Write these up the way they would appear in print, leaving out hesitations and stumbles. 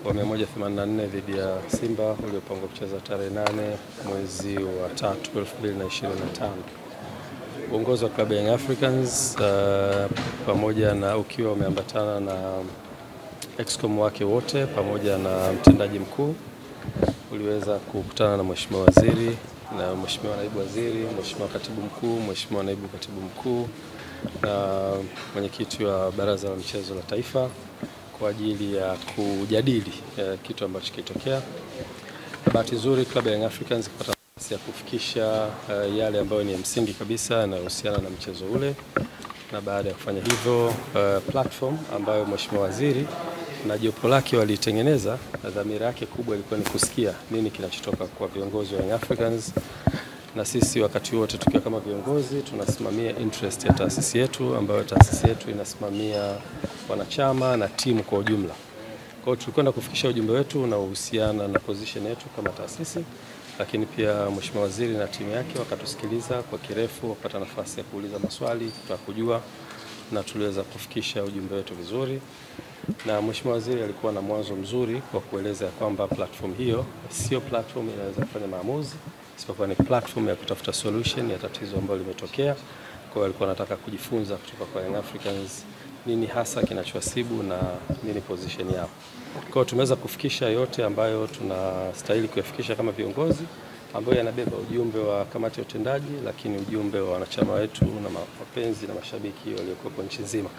wa 184 dhidi ya Simba uliopangwa kucheza tarehe 8 mwezi wa 3 2025. Uongozi wa klabu ya Young Africans pamoja na ukiwa umeambatana na excom wake wote pamoja na mtendaji mkuu uliweza kukutana na Mheshimiwa Waziri na Mheshimiwa Naibu Waziri, Mheshimiwa Katibu Mkuu, Mheshimiwa Naibu Katibu Mkuu na mwenyekiti wa Baraza la Michezo la Taifa kwa ajili ya kujadili kitu ambacho kilitokea. Bahati nzuri klabu ya Young Africans ikapata nafasi ya kufikisha yale ambayo ni msingi kabisa yanayohusiana na mchezo ule, na baada ya kufanya hivyo platform ambayo Mheshimiwa Waziri na jopo lake walitengeneza, dhamira yake kubwa ilikuwa ni kusikia nini kinachotoka kwa viongozi wa Young Africans, na sisi wakati wote tukiwa kama viongozi tunasimamia interest ya taasisi yetu, ambayo taasisi yetu inasimamia wanachama na timu kwa ujumla. Kwa hiyo tulikwenda kufikisha ujumbe wetu unaohusiana na position yetu kama taasisi, lakini pia Mheshimiwa Waziri na timu yake wakatusikiliza kwa kirefu, wakapata nafasi ya kuuliza maswali, kujua, na tuliweza kufikisha ujumbe wetu vizuri. Na Mheshimiwa Waziri alikuwa na mwanzo mzuri kwa kueleza kwamba platform hiyo sio platform inaweza kufanya maamuzi, isipokuwa ni platform ya kutafuta solution ya tatizo ambalo limetokea. Kwa hiyo alikuwa anataka kujifunza kutoka kwa Young Africans nini hasa kinachowasibu na nini position yao. Kwa hiyo tumeweza kufikisha yote ambayo tunastahili kuyafikisha kama viongozi, ambayo yanabeba ujumbe wa kamati ya utendaji, lakini ujumbe wa wanachama wetu na wapenzi na mashabiki waliokuwa nchi nzima.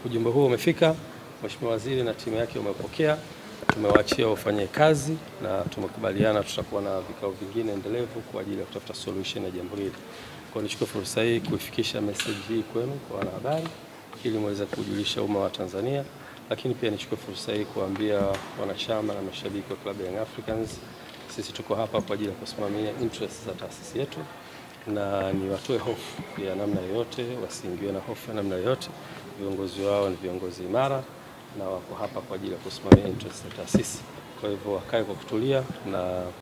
Ujumbe huo umefika, Mheshimiwa Waziri na timu yake umepokea, tumewaachia wafanye kazi na tumekubaliana tutakuwa na vikao vingine endelevu kwa ajili ya kutafuta solution ya jambo hili. Kwa nichukue fursa hii kuifikisha message hii kwenu kwa wanahabari ili muweze kujulisha umma wa Tanzania, lakini pia nichukue fursa hii kuambia wanachama na mashabiki wa klabu ya Young Africans, sisi tuko hapa kwa ajili ya kusimamia interests za taasisi yetu, na ni watoe hofu ya namna yoyote, wasiingiwe na hofu ya namna yoyote. Viongozi wao ni viongozi imara na wako hapa kwa ajili ya kusimamia interests za taasisi. Kwa hivyo wakae kwa kutulia na